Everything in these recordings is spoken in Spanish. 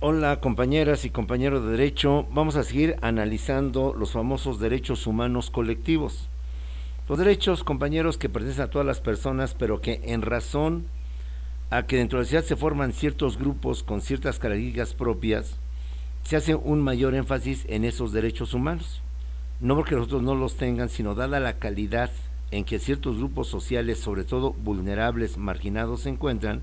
Hola compañeras y compañeros de derecho, vamos a seguir analizando los famosos derechos humanos colectivos. Los derechos, compañeros, que pertenecen a todas las personas, pero que en razón a que dentro de la sociedad se forman ciertos grupos con ciertas características propias, se hace un mayor énfasis en esos derechos humanos. No porque los otros no los tengan, sino dada la calidad en que ciertos grupos sociales, sobre todo vulnerables, marginados, se encuentran,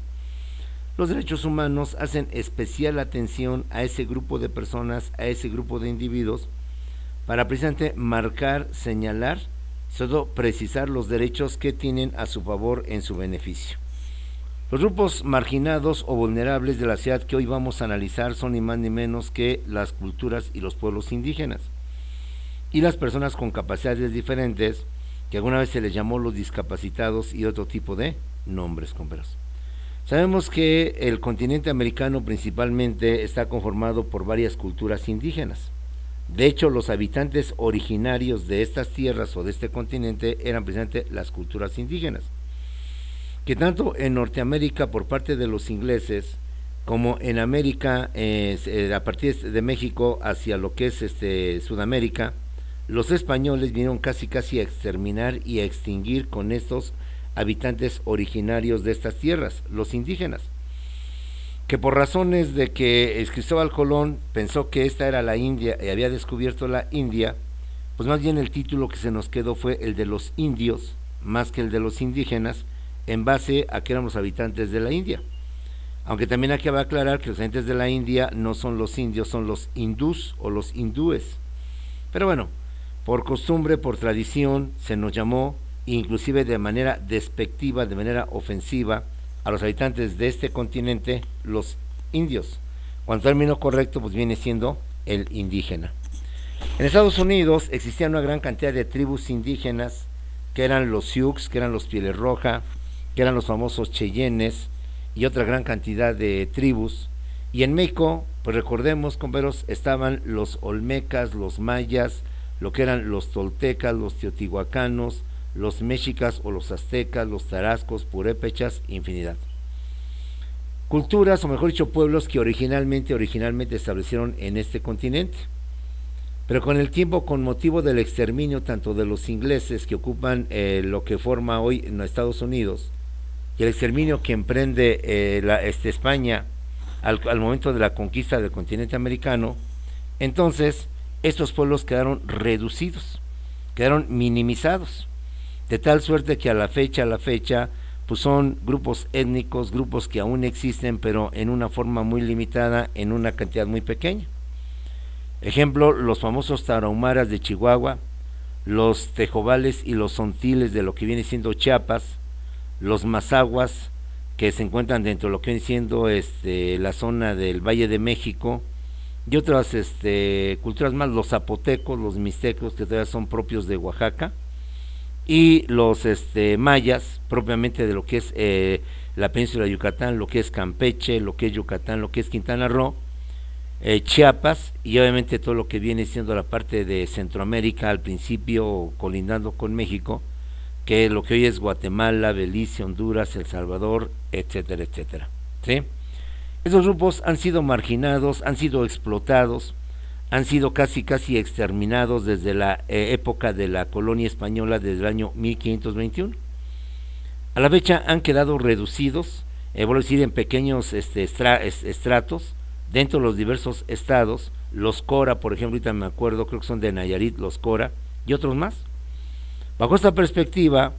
los derechos humanos hacen especial atención a ese grupo de personas, a ese grupo de individuos, para precisamente marcar, señalar, sobre todo precisar los derechos que tienen a su favor en su beneficio. Los grupos marginados o vulnerables de la sociedad que hoy vamos a analizar son ni más ni menos que las culturas y los pueblos indígenas. Y las personas con capacidades diferentes, que alguna vez se les llamó los discapacitados y otro tipo de nombres, compañeros. Sabemos que el continente americano principalmente está conformado por varias culturas indígenas. De hecho, los habitantes originarios de estas tierras o de este continente eran precisamente las culturas indígenas, que tanto en Norteamérica por parte de los ingleses, como en América, a partir de México hacia lo que es Sudamérica, los españoles vinieron casi a exterminar y a extinguir con estos habitantes originarios de estas tierras, los indígenas, que por razones de que Cristóbal Colón pensó que esta era la India y había descubierto la India, pues más bien el título que se nos quedó fue el de los indios, más que el de los indígenas, en base a que éramos habitantes de la India. Aunque también hay que aclarar que los habitantes de la India no son los indios, son los hindús o los hindúes. Pero bueno, por costumbre, por tradición, se nos llamó, inclusive de manera despectiva, de manera ofensiva, a los habitantes de este continente, los indios, cuando el término correcto pues viene siendo el indígena. En Estados Unidos existía una gran cantidad de tribus indígenas, que eran los Sioux, que eran los Pieles Roja, que eran los famosos Cheyennes, y otra gran cantidad de tribus. Y en México, pues recordemos, compañeros, estaban los olmecas, los mayas, lo que eran los toltecas, los teotihuacanos, los mexicas o los aztecas, los tarascos, purépechas, infinidad. Culturas, o mejor dicho, pueblos que originalmente establecieron en este continente. Pero con el tiempo, con motivo del exterminio tanto de los ingleses que ocupan lo que forma hoy en Estados Unidos, y el exterminio que emprende España al momento de la conquista del continente americano, entonces estos pueblos quedaron reducidos, quedaron minimizados, de tal suerte que a la fecha, pues son grupos étnicos, grupos que aún existen, pero en una forma muy limitada, en una cantidad muy pequeña. Ejemplo, los famosos tarahumaras de Chihuahua, los tejobales y los sontiles de lo que viene siendo Chiapas, los mazahuas, que se encuentran dentro de lo que viene siendo la zona del Valle de México, y otras culturas más, los zapotecos, los mixtecos, que todavía son propios de Oaxaca, y los mayas, propiamente de lo que es la península de Yucatán, lo que es Campeche, lo que es Yucatán, lo que es Quintana Roo, Chiapas, y obviamente todo lo que viene siendo la parte de Centroamérica, al principio colindando con México, que lo que hoy es Guatemala, Belice, Honduras, El Salvador, etcétera, etcétera, ¿sí? Esos grupos han sido marginados, han sido explotados, han sido casi exterminados desde la época de la colonia española, desde el año 1521. A la fecha han quedado reducidos, vuelvo a decir, en pequeños estratos, dentro de los diversos estados, los Cora, por ejemplo, ahorita me acuerdo, creo que son de Nayarit, los Cora, y otros más. Bajo esta perspectiva,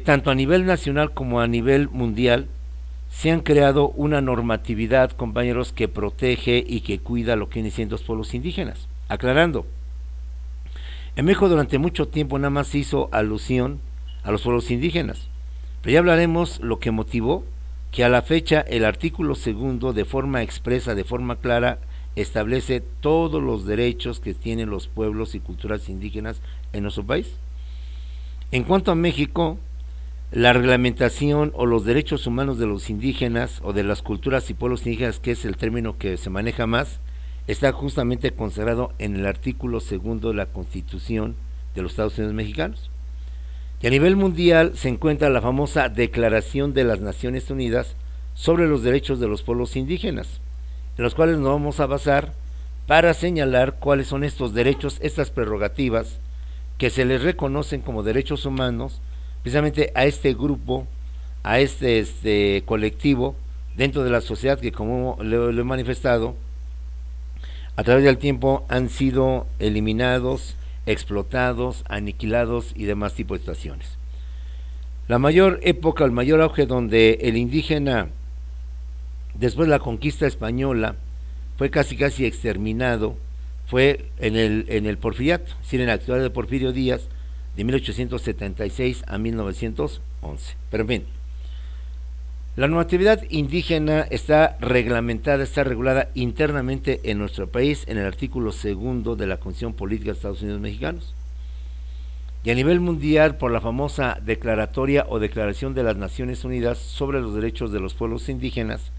tanto a nivel nacional como a nivel mundial, se han creado una normatividad, compañeros, que protege y que cuida lo que vienen siendo los pueblos indígenas. Aclarando, en México durante mucho tiempo nada más se hizo alusión a los pueblos indígenas, pero ya hablaremos lo que motivó que a la fecha el artículo 2, de forma expresa, de forma clara, establece todos los derechos que tienen los pueblos y culturas indígenas en nuestro país. En cuanto a México, la reglamentación o los derechos humanos de los indígenas o de las culturas y pueblos indígenas, que es el término que se maneja más, está justamente consagrado en el artículo 2 de la Constitución de los Estados Unidos mexicanos. Y a nivel mundial se encuentra la famosa Declaración de las Naciones Unidas sobre los derechos de los pueblos indígenas, en los cuales nos vamos a basar para señalar cuáles son estos derechos, estas prerrogativas que se les reconocen como derechos humanos precisamente a este grupo, a este colectivo dentro de la sociedad que, como lo he manifestado, a través del tiempo han sido eliminados, explotados, aniquilados y demás tipos de situaciones. La mayor época, el mayor auge donde el indígena, después de la conquista española, fue casi exterminado, fue en el Porfiriato, es decir, en la actualidad de Porfirio Díaz, de 1876 a 1911. Pero en fin, la normatividad indígena está reglamentada, está regulada internamente en nuestro país en el artículo 2 de la Constitución Política de Estados Unidos Mexicanos. Y a nivel mundial por la famosa Declaratoria o Declaración de las Naciones Unidas sobre los Derechos de los Pueblos Indígenas,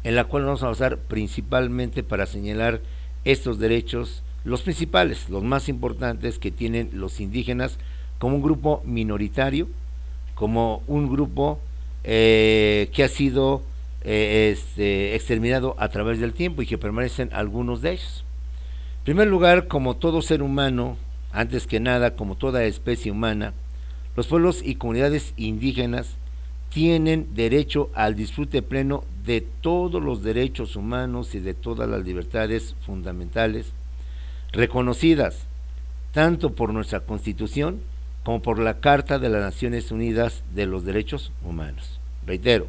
en la cual nos vamos a basar principalmente para señalar estos derechos, los principales, los más importantes que tienen los indígenas como un grupo minoritario, como un grupo que ha sido exterminado a través del tiempo y que permanecen algunos de ellos. En primer lugar, como todo ser humano, antes que nada, como toda especie humana, los pueblos y comunidades indígenas tienen derecho al disfrute pleno de todos los derechos humanos y de todas las libertades fundamentales reconocidas tanto por nuestra Constitución como por la Carta de las Naciones Unidas de los Derechos Humanos. Reitero,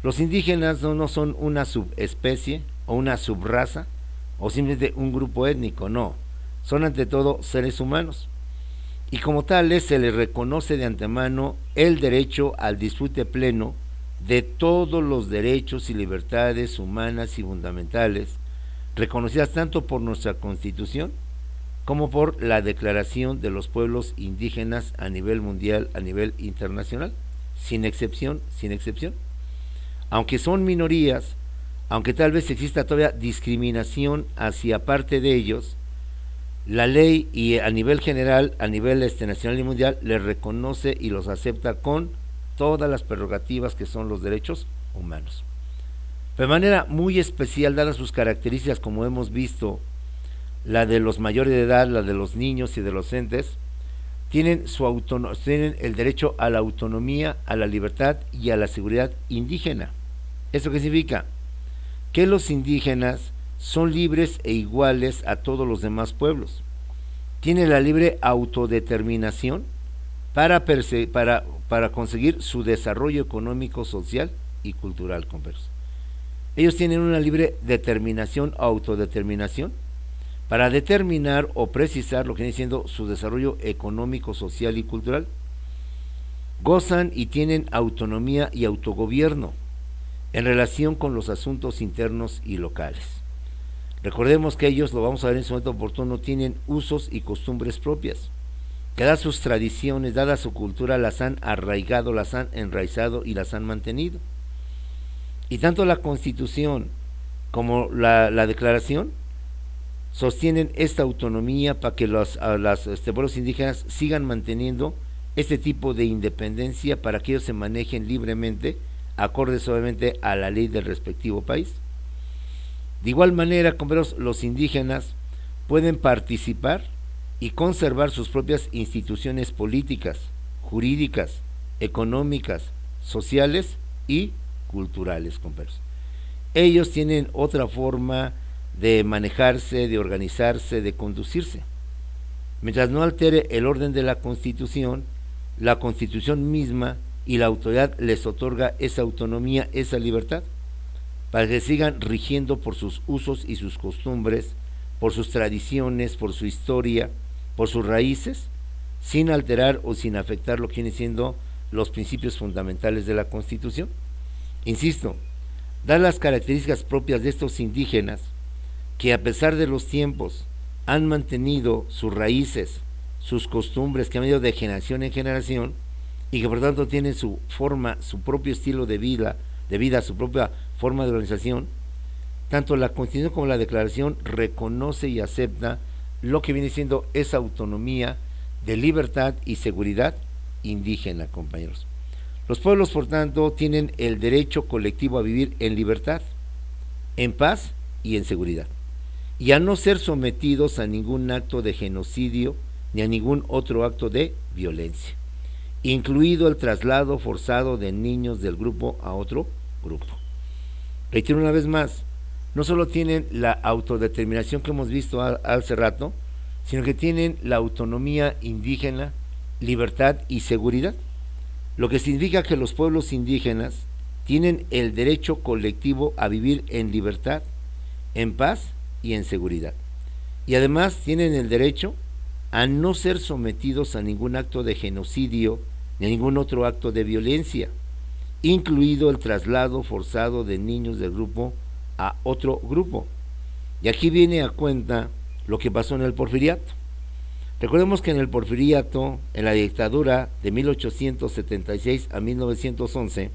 los indígenas no son una subespecie o una subraza o simplemente un grupo étnico, no, son ante todo seres humanos. Y como tales se les reconoce de antemano el derecho al disfrute pleno de todos los derechos y libertades humanas y fundamentales, reconocidas tanto por nuestra Constitución como por la Declaración de los Pueblos Indígenas a nivel mundial, a nivel internacional, sin excepción. Aunque son minorías, aunque tal vez exista todavía discriminación hacia parte de ellos, la ley y a nivel general, a nivel nacional y mundial, les reconoce y los acepta con todas las prerrogativas que son los derechos humanos. De manera muy especial, dadas sus características, como hemos visto, la de los mayores de edad, la de los niños y de los entes, tienen el derecho a la autonomía, a la libertad y a la seguridad indígena. ¿Eso qué significa? Que los indígenas son libres e iguales a todos los demás pueblos. Tienen la libre autodeterminación para conseguir su desarrollo económico, social y cultural, compañeros. Ellos tienen una libre determinación, autodeterminación, para determinar o precisar lo que viene siendo su desarrollo económico, social y cultural. Gozan y tienen autonomía y autogobierno en relación con los asuntos internos y locales. Recordemos que ellos, lo vamos a ver en su momento oportuno, tienen usos y costumbres propias, que dadas sus tradiciones, dada su cultura, las han arraigado, las han enraizado y las han mantenido. Y tanto la Constitución como la Declaración sostienen esta autonomía para que los pueblos indígenas sigan manteniendo este tipo de independencia para que ellos se manejen libremente, acordes obviamente a la ley del respectivo país. De igual manera, compañeros, los indígenas pueden participar y conservar sus propias instituciones políticas, jurídicas, económicas, sociales y culturales, compañeros. Ellos tienen otra forma de manejarse, de organizarse, de conducirse. Mientras no altere el orden de la Constitución misma y la autoridad les otorga esa autonomía, esa libertad, para que sigan rigiendo por sus usos y sus costumbres, por sus tradiciones, por su historia, por sus raíces, sin alterar o sin afectar lo que vienen siendo los principios fundamentales de la Constitución. Insisto, dadas las características propias de estos indígenas, que a pesar de los tiempos han mantenido sus raíces, sus costumbres que han ido de generación en generación, y que por tanto tienen su forma, su propio estilo de vida, su propia forma de organización, tanto la Constitución como la Declaración reconoce y acepta lo que viene siendo esa autonomía de libertad y seguridad indígena, compañeros. Los pueblos, por tanto, tienen el derecho colectivo a vivir en libertad, en paz y en seguridad, y a no ser sometidos a ningún acto de genocidio ni a ningún otro acto de violencia, incluido el traslado forzado de niños del grupo a otro grupo. Reitero una vez más, no solo tienen la autodeterminación que hemos visto hace rato, sino que tienen la autonomía indígena, libertad y seguridad, lo que significa que los pueblos indígenas tienen el derecho colectivo a vivir en libertad, en paz y en seguridad. Y además tienen el derecho a no ser sometidos a ningún acto de genocidio ni a ningún otro acto de violencia, incluido el traslado forzado de niños del grupo a otro grupo. Y aquí viene a cuenta lo que pasó en el Porfiriato. Recordemos que en el Porfiriato, en la dictadura de 1876 a 1911,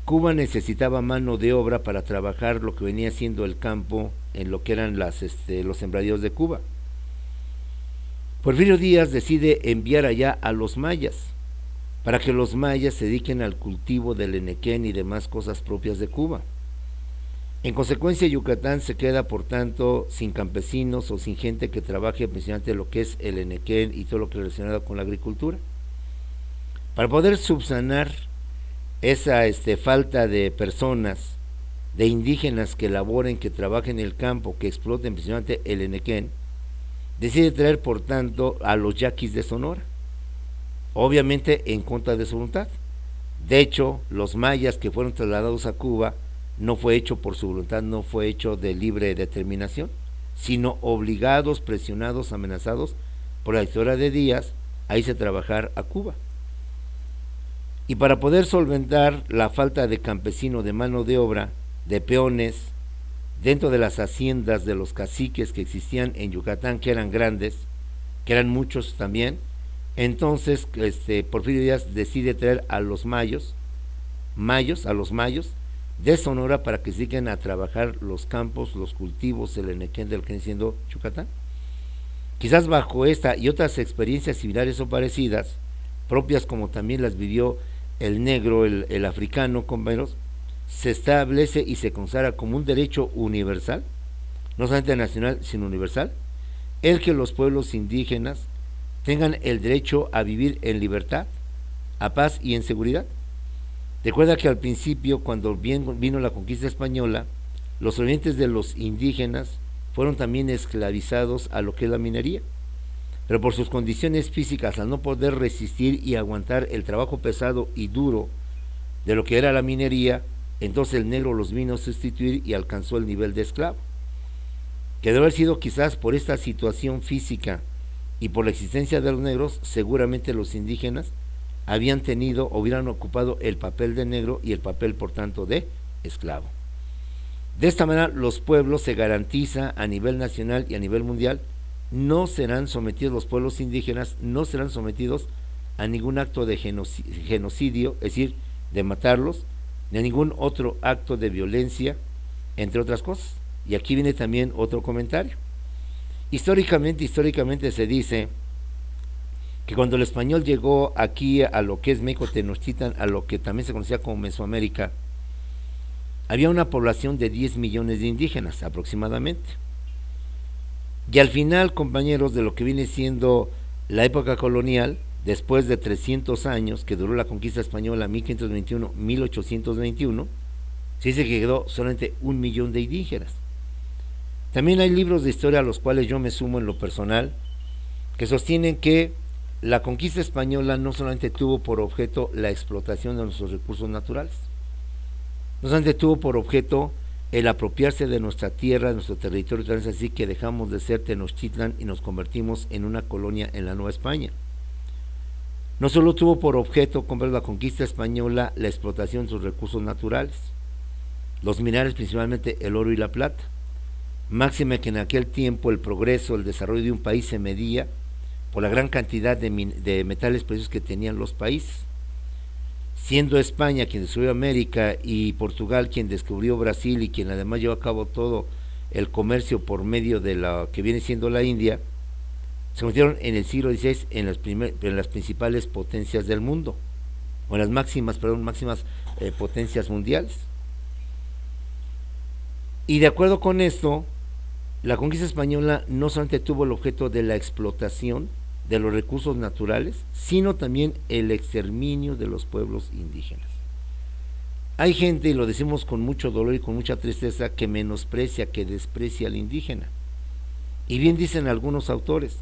Cuba necesitaba mano de obra para trabajar lo que venía siendo el campo en lo que eran los sembradíos de Cuba. Porfirio Díaz decide enviar allá a los mayas, para que los mayas se dediquen al cultivo del enequén y demás cosas propias de Cuba. En consecuencia, Yucatán se queda, por tanto, sin campesinos o sin gente que trabaje principalmente lo que es el enequén y todo lo que es relacionado con la agricultura. Para poder subsanar esa falta de personas, de indígenas que laboren, que trabajen en el campo, que exploten principalmente el enequén, decide traer, por tanto, a los yaquis de Sonora, obviamente en contra de su voluntad. De hecho, los mayas que fueron trasladados a Cuba no fue hecho por su voluntad, no fue hecho de libre determinación, sino obligados, presionados, amenazados por la dictadura de Díaz a irse a trabajar a Cuba. Y para poder solventar la falta de campesino, de mano de obra, de peones, dentro de las haciendas de los caciques que existían en Yucatán, que eran grandes, que eran muchos también, entonces Porfirio Díaz decide traer a los mayos de Sonora para que sigan a trabajar los campos, los cultivos, el enequén del que viene siendo Yucatán. Quizás bajo esta y otras experiencias similares o parecidas, propias como también las vivió el negro, el africano, compañeros, se establece y se consagra como un derecho universal, no solamente nacional, sino universal, el que los pueblos indígenas tengan el derecho a vivir en libertad, a paz y en seguridad. Recuerda que al principio, cuando vino la conquista española, los sobrevivientes de los indígenas fueron también esclavizados a lo que es la minería, pero por sus condiciones físicas, al no poder resistir y aguantar el trabajo pesado y duro de lo que era la minería, entonces el negro los vino a sustituir y alcanzó el nivel de esclavo, que debe haber sido quizás por esta situación física y por la existencia de los negros. Seguramente los indígenas habían tenido o hubieran ocupado el papel de negro y el papel, por tanto, de esclavo. De esta manera, los pueblos se garantiza a nivel nacional y a nivel mundial, no serán sometidos, los pueblos indígenas no serán sometidos a ningún acto de genocidio, es decir, de matarlos, ni a ningún otro acto de violencia, entre otras cosas. Y aquí viene también otro comentario. Históricamente se dice que cuando el español llegó aquí a lo que es México Tenochtitlan, a lo que también se conocía como Mesoamérica, había una población de 10 millones de indígenas aproximadamente. Y al final, compañeros, de lo que viene siendo la época colonial, después de 300 años que duró la conquista española, 1521-1821, se dice que quedó solamente 1 millón de indígenas. También hay libros de historia a los cuales yo me sumo en lo personal, que sostienen que la conquista española no solamente tuvo por objeto la explotación de nuestros recursos naturales, no solamente tuvo por objeto el apropiarse de nuestra tierra, de nuestro territorio, tal vez así que dejamos de ser Tenochtitlan y nos convertimos en una colonia en la Nueva España. No solo tuvo por objeto, como la conquista española, la explotación de sus recursos naturales, los minerales, principalmente el oro y la plata, máxime que en aquel tiempo el progreso, el desarrollo de un país se medía por la gran cantidad de metales preciosos que tenían los países, siendo España quien descubrió América y Portugal quien descubrió Brasil y quien además llevó a cabo todo el comercio por medio de la que viene siendo la India. Se convirtieron en el siglo XVI en las principales potencias del mundo, o en las máximas potencias mundiales. Y de acuerdo con esto, la conquista española no solamente tuvo el objeto de la explotación de los recursos naturales, sino también el exterminio de los pueblos indígenas. Hay gente, y lo decimos con mucho dolor y con mucha tristeza, que menosprecia, que desprecia al indígena. Y bien dicen algunos autores,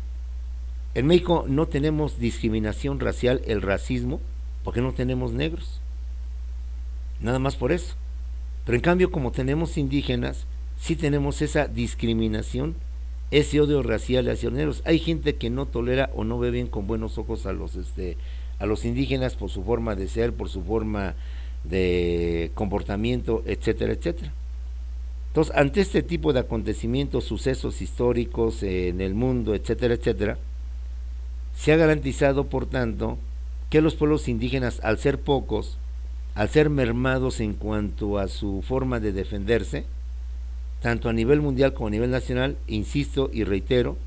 en México no tenemos discriminación racial, el racismo, porque no tenemos negros. Nada más por eso. Pero en cambio, como tenemos indígenas, sí tenemos esa discriminación, ese odio racial hacia los negros. Hay gente que no tolera o no ve bien con buenos ojos a los indígenas por su forma de ser, por su forma de comportamiento, etcétera, etcétera. Entonces, ante este tipo de acontecimientos, sucesos históricos en el mundo, etcétera, etcétera, se ha garantizado, por tanto, que los pueblos indígenas, al ser pocos, al ser mermados en cuanto a su forma de defenderse, tanto a nivel mundial como a nivel nacional, insisto y reitero,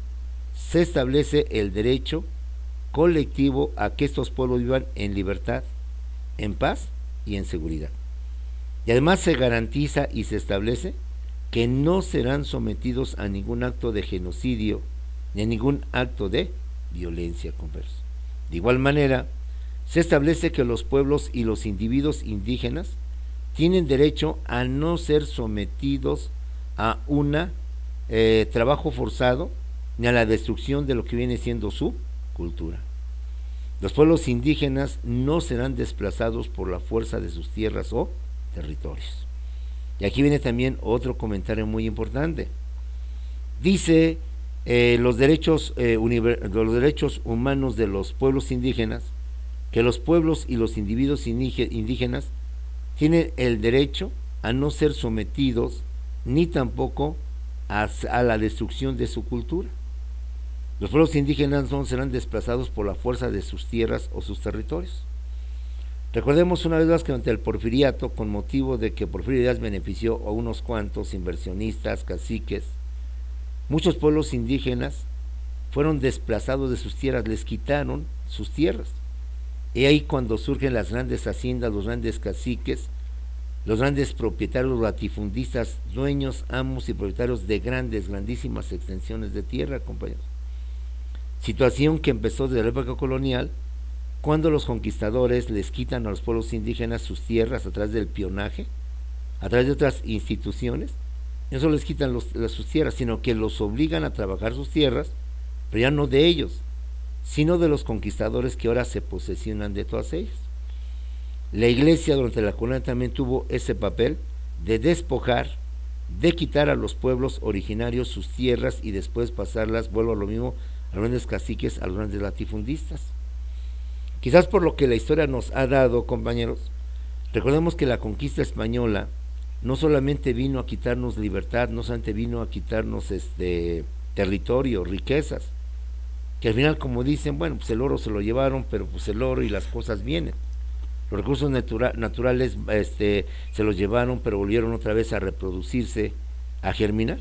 se establece el derecho colectivo a que estos pueblos vivan en libertad, en paz y en seguridad. Y además se garantiza y se establece que no serán sometidos a ningún acto de genocidio ni a ningún acto de violencia conversa. De igual manera, se establece que los pueblos y los individuos indígenas tienen derecho a no ser sometidos a un trabajo forzado ni a la destrucción de lo que viene siendo su cultura. Los pueblos indígenas no serán desplazados por la fuerza de sus tierras o territorios. Y aquí viene también otro comentario muy importante. Dice los derechos humanos de los pueblos indígenas, que los pueblos y los individuos indígenas tienen el derecho a no ser sometidos ni tampoco a la destrucción de su cultura. Los pueblos indígenas no serán desplazados por la fuerza de sus tierras o sus territorios. Recordemos una vez más que ante el porfiriato, con motivo de que Porfirio Díaz benefició a unos cuantos inversionistas, caciques, muchos pueblos indígenas fueron desplazados de sus tierras, les quitaron sus tierras. Y ahí cuando surgen las grandes haciendas, los grandes caciques, los grandes propietarios, los latifundistas, dueños, amos y propietarios de grandísimas extensiones de tierra, compañeros. Situación que empezó desde la época colonial, cuando los conquistadores les quitan a los pueblos indígenas sus tierras a través del pionaje, a través de otras instituciones. No solo les quitan sus tierras, sino que los obligan a trabajar sus tierras, pero ya no de ellos, sino de los conquistadores que ahora se posesionan de todas ellas. La iglesia durante la colonia también tuvo ese papel de despojar, de quitar a los pueblos originarios sus tierras y después pasarlas, vuelvo a lo mismo, a los grandes caciques, a los grandes latifundistas. Quizás por lo que la historia nos ha dado, compañeros, recordemos que la conquista española no solamente vino a quitarnos libertad, no solamente vino a quitarnos territorio, riquezas, que al final, como dicen, bueno, pues el oro se lo llevaron, pero pues el oro y las cosas vienen. Los recursos naturales se los llevaron, pero volvieron otra vez a reproducirse, a germinar.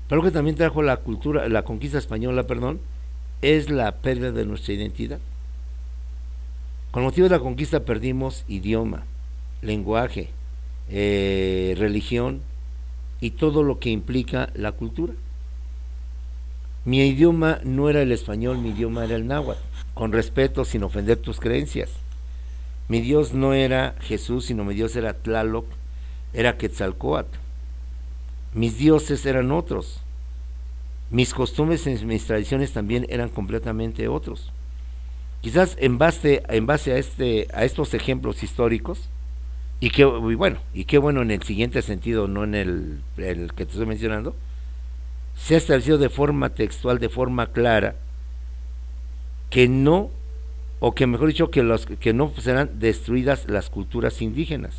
Pero lo que también trajo la conquista española, es la pérdida de nuestra identidad. Con motivo de la conquista perdimos idioma, lenguaje, religión y todo lo que implica la cultura. Mi idioma no era el español, mi idioma era el náhuatl, con respeto, sin ofender tus creencias. Mi Dios no era Jesús, sino mi Dios era Tlaloc, era Quetzalcóatl. Mis dioses eran otros. Mis costumbres y mis tradiciones también eran completamente otros. Quizás en base a estos ejemplos históricos, y qué bueno en el siguiente sentido, no en el que te estoy mencionando, se ha establecido de forma textual, de forma clara, que no, o que mejor dicho, que no serán destruidas las culturas indígenas,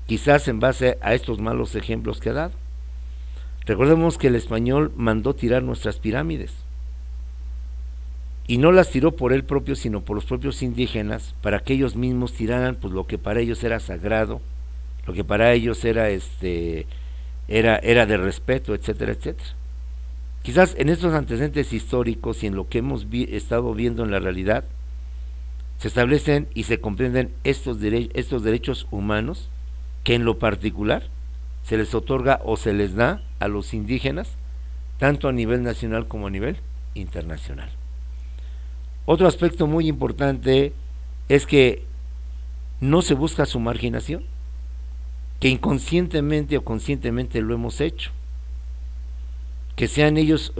quizás en base a estos malos ejemplos que ha dado. Recordemos que el español mandó tirar nuestras pirámides, y no las tiró por él propio, sino por los propios indígenas, para que ellos mismos tiraran pues lo que para ellos era sagrado, lo que para ellos era de respeto, etcétera, etcétera. Quizás en estos antecedentes históricos y en lo que hemos estado viendo en la realidad, se establecen y se comprenden estos derechos humanos que en lo particular se les otorga o se les da a los indígenas, tanto a nivel nacional como a nivel internacional. Otro aspecto muy importante es que no se busca su marginación, que inconscientemente o conscientemente lo hemos hecho, que sean ellos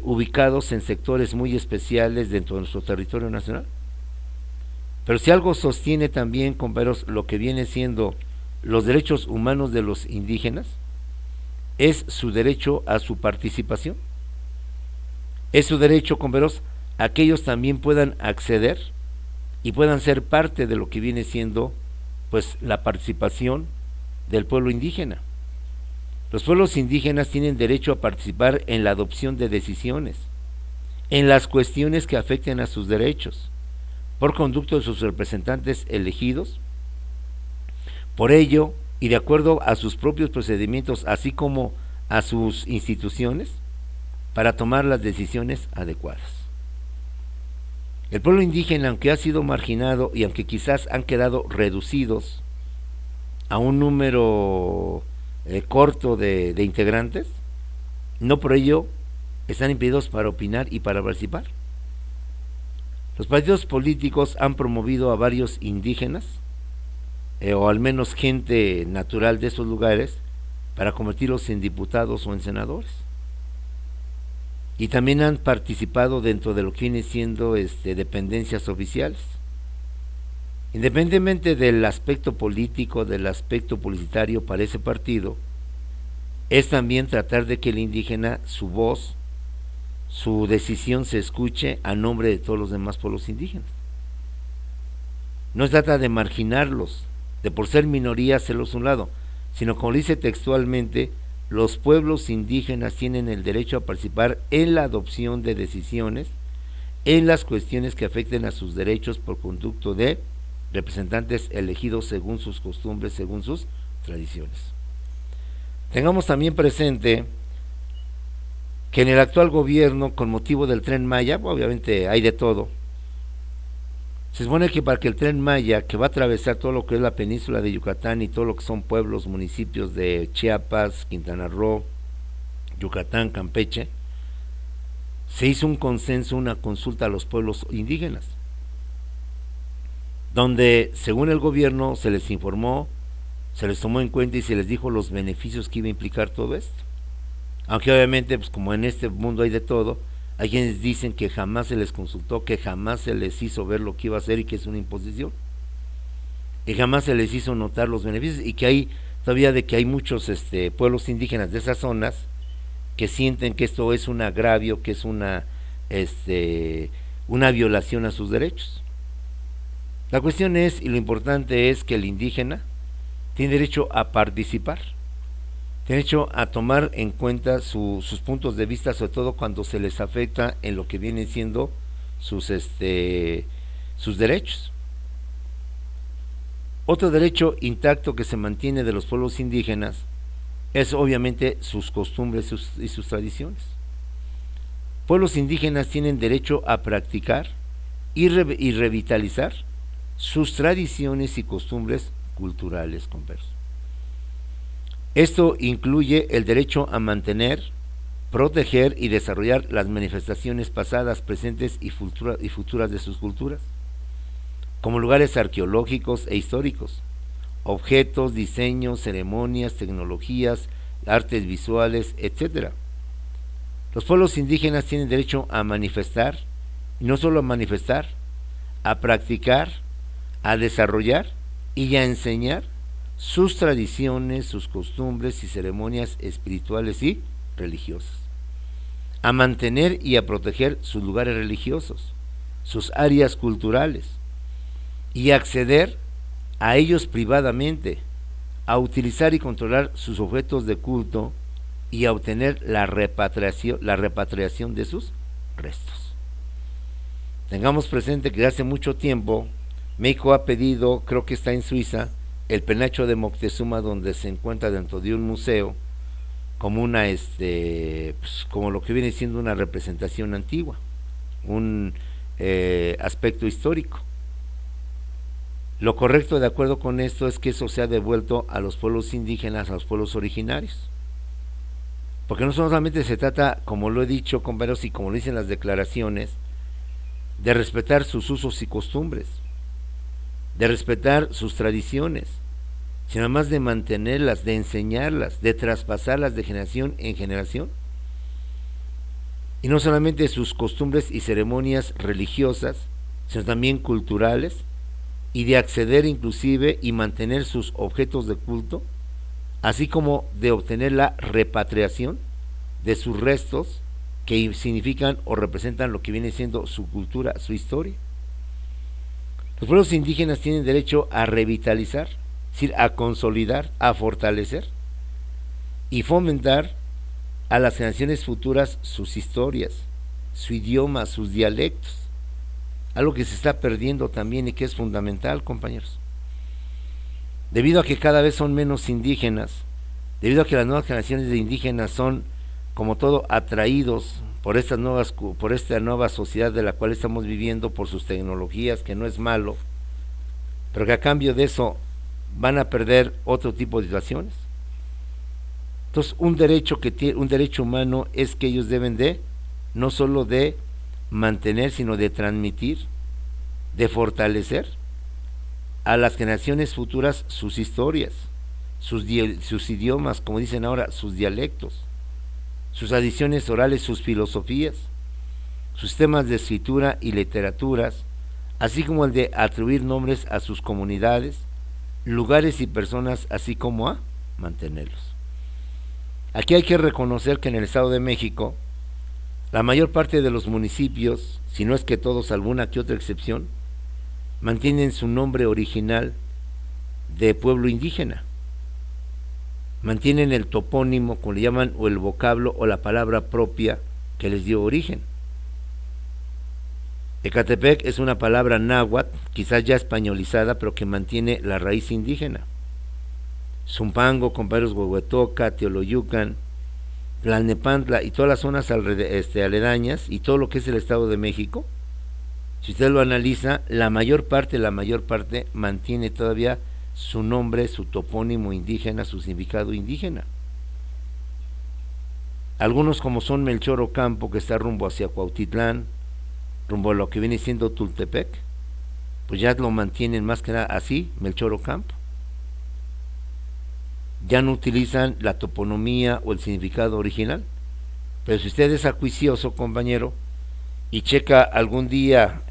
ubicados en sectores muy especiales dentro de nuestro territorio nacional. Pero si algo sostiene también, compañeros, lo que viene siendo los derechos humanos de los indígenas, es su derecho a su participación, es su derecho, compañeros, a que ellos también puedan acceder y puedan ser parte de lo que viene siendo pues la participación del pueblo indígena. Los pueblos indígenas tienen derecho a participar en la adopción de decisiones, en las cuestiones que afecten a sus derechos, por conducto de sus representantes elegidos. Por ello, y de acuerdo a sus propios procedimientos, así como a sus instituciones, para tomar las decisiones adecuadas. El pueblo indígena, aunque ha sido marginado y aunque quizás han quedado reducidos a un número corto de integrantes, no por ello están impedidos para opinar y para participar. Los partidos políticos han promovido a varios indígenas, o al menos gente natural de esos lugares, para convertirlos en diputados o en senadores. Y también han participado dentro de lo que viene siendo dependencias oficiales. Independientemente del aspecto político, del aspecto publicitario para ese partido, es también tratar de que el indígena, su voz, su decisión se escuche a nombre de todos los demás pueblos indígenas. No se trata de marginarlos, de por ser minoría hacerlos a un lado, sino como dice textualmente, los pueblos indígenas tienen el derecho a participar en la adopción de decisiones, en las cuestiones que afecten a sus derechos por conducto de representantes elegidos según sus costumbres, según sus tradiciones. Tengamos también presente que en el actual gobierno, con motivo del Tren Maya, obviamente hay de todo, se supone que para que el Tren Maya, que va a atravesar todo lo que es la península de Yucatán y todo lo que son pueblos, municipios de Chiapas, Quintana Roo, Yucatán, Campeche, se hizo un consenso, una consulta a los pueblos indígenas, donde según el gobierno se les informó, se les tomó en cuenta y se les dijo los beneficios que iba a implicar todo esto. Aunque obviamente, pues como en este mundo hay de todo, hay quienes dicen que jamás se les consultó, que jamás se les hizo ver lo que iba a hacer y que es una imposición, y jamás se les hizo notar los beneficios, y que hay todavía de que hay muchos pueblos indígenas de esas zonas que sienten que esto es un agravio, que es una violación a sus derechos. La cuestión es, y lo importante es, que el indígena tiene derecho a participar, tiene derecho a tomar en cuenta sus puntos de vista, sobre todo cuando se les afecta en lo que vienen siendo sus derechos. Otro derecho intacto que se mantiene de los pueblos indígenas es obviamente sus costumbres y sus tradiciones. Pueblos indígenas tienen derecho a practicar y revitalizar sus tradiciones y costumbres culturales, compañeros. Esto incluye el derecho a mantener, proteger y desarrollar las manifestaciones pasadas, presentes y futuras de sus culturas, como lugares arqueológicos e históricos, objetos, diseños, ceremonias, tecnologías, artes visuales, etc. Los pueblos indígenas tienen derecho a manifestar, y no solo a manifestar, a practicar, a desarrollar y a enseñar sus tradiciones, sus costumbres y ceremonias espirituales y religiosas, a mantener y a proteger sus lugares religiosos, sus áreas culturales, y acceder a ellos privadamente, a utilizar y controlar sus objetos de culto y a obtener la repatriación de sus restos. Tengamos presente que hace mucho tiempo México ha pedido, creo que está en Suiza, el penacho de Moctezuma, donde se encuentra dentro de un museo como una pues, como lo que viene siendo una representación antigua, un aspecto histórico. Lo correcto de acuerdo con esto es que eso se ha devuelto a los pueblos indígenas, a los pueblos originarios. Porque no solamente se trata, como lo he dicho, compañeros, y como lo dicen las declaraciones, de respetar sus usos y costumbres, de respetar sus tradiciones, sino además de mantenerlas, de enseñarlas, de traspasarlas de generación en generación. Y no solamente sus costumbres y ceremonias religiosas, sino también culturales, y de acceder inclusive y mantener sus objetos de culto, así como de obtener la repatriación de sus restos que significan o representan lo que viene siendo su cultura, su historia. Los pueblos indígenas tienen derecho a revitalizar, es decir, a consolidar, a fortalecer y fomentar a las generaciones futuras sus historias, su idioma, sus dialectos, algo que se está perdiendo también y que es fundamental, compañeros. Debido a que cada vez son menos indígenas, debido a que las nuevas generaciones de indígenas son, como todo, atraídos por esta nueva sociedad de la cual estamos viviendo, por sus tecnologías, que no es malo, pero que a cambio de eso van a perder otro tipo de situaciones. Entonces, un derecho humano es que ellos deben de, no solo de mantener, sino de transmitir, de fortalecer a las generaciones futuras sus historias, sus idiomas, como dicen ahora, sus dialectos, sus tradiciones orales, sus filosofías, sus temas de escritura y literaturas, así como el de atribuir nombres a sus comunidades, lugares y personas, así como a mantenerlos. Aquí hay que reconocer que en el Estado de México, la mayor parte de los municipios, si no es que todos, alguna que otra excepción, mantienen su nombre original de pueblo indígena. Mantienen el topónimo, como le llaman, o el vocablo o la palabra propia que les dio origen. Ecatepec es una palabra náhuatl, quizás ya españolizada, pero que mantiene la raíz indígena. Zumpango, compañeros, Huehuetoca, Teoloyucan, Tlalnepantla y todas las zonas aledañas y todo lo que es el Estado de México, si usted lo analiza, la mayor parte mantiene todavía su nombre, su topónimo indígena, su significado indígena. Algunos, como son Melchor Ocampo, que está rumbo hacia Cuautitlán, rumbo a lo que viene siendo Tultepec, pues ya lo mantienen más que nada así, Melchor Ocampo. Ya no utilizan la toponimia o el significado original. Pero si usted es acuicioso, compañero, y checa algún día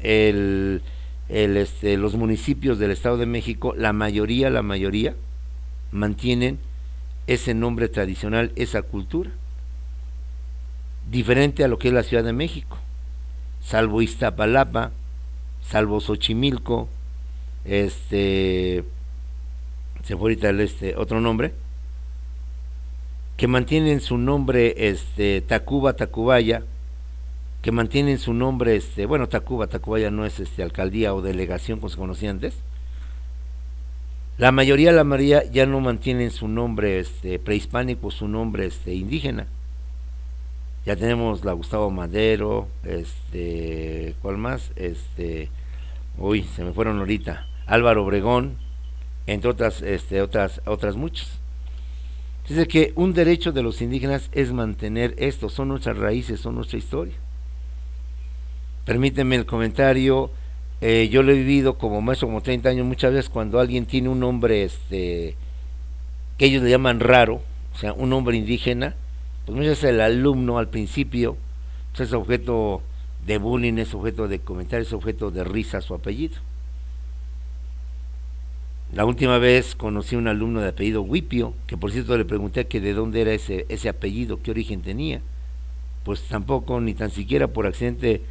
los municipios del Estado de México, la mayoría mantienen ese nombre tradicional, esa cultura, diferente a lo que es la Ciudad de México, salvo Iztapalapa, salvo Xochimilco, se fue ahorita otro nombre, que mantienen su nombre Tacuba, Tacubaya, que mantienen su nombre, Tacuba, Tacubaya no es alcaldía o delegación como se conocía antes. La mayoría ya no mantienen su nombre prehispánico, su nombre indígena. Ya tenemos la Gustavo Madero, ¿cuál más? Uy, se me fueron ahorita, Álvaro Obregón, entre otras muchas. Dice que un derecho de los indígenas es mantener esto, son nuestras raíces, son nuestra historia. Permíteme el comentario, yo lo he vivido como maestro como 30 años, muchas veces cuando alguien tiene un nombre que ellos le llaman raro, o sea, un nombre indígena, pues muchas veces el alumno al principio pues es objeto de bullying, es objeto de comentarios, es objeto de risa su apellido. La última vez conocí a un alumno de apellido Huipio, que por cierto le pregunté que de dónde era ese apellido, qué origen tenía. Pues tampoco, ni tan siquiera por accidente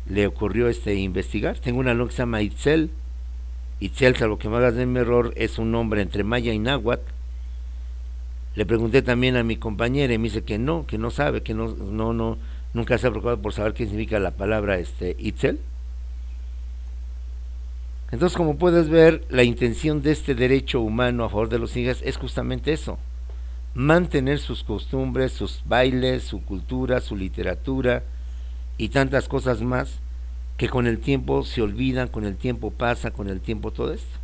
le ocurrió investigar. Tengo un alumno que se llama Itzel. Itzel, salvo que me hagas de mi error, es un nombre entre maya y náhuatl. Le pregunté también a mi compañera y me dice que no sabe, que nunca se ha preocupado por saber qué significa la palabra Itzel. Entonces, como puedes ver, la intención de este derecho humano a favor de los indígenas es justamente eso: mantener sus costumbres, sus bailes, su cultura, su literatura y tantas cosas más que con el tiempo se olvidan, con el tiempo pasa, con el tiempo todo esto.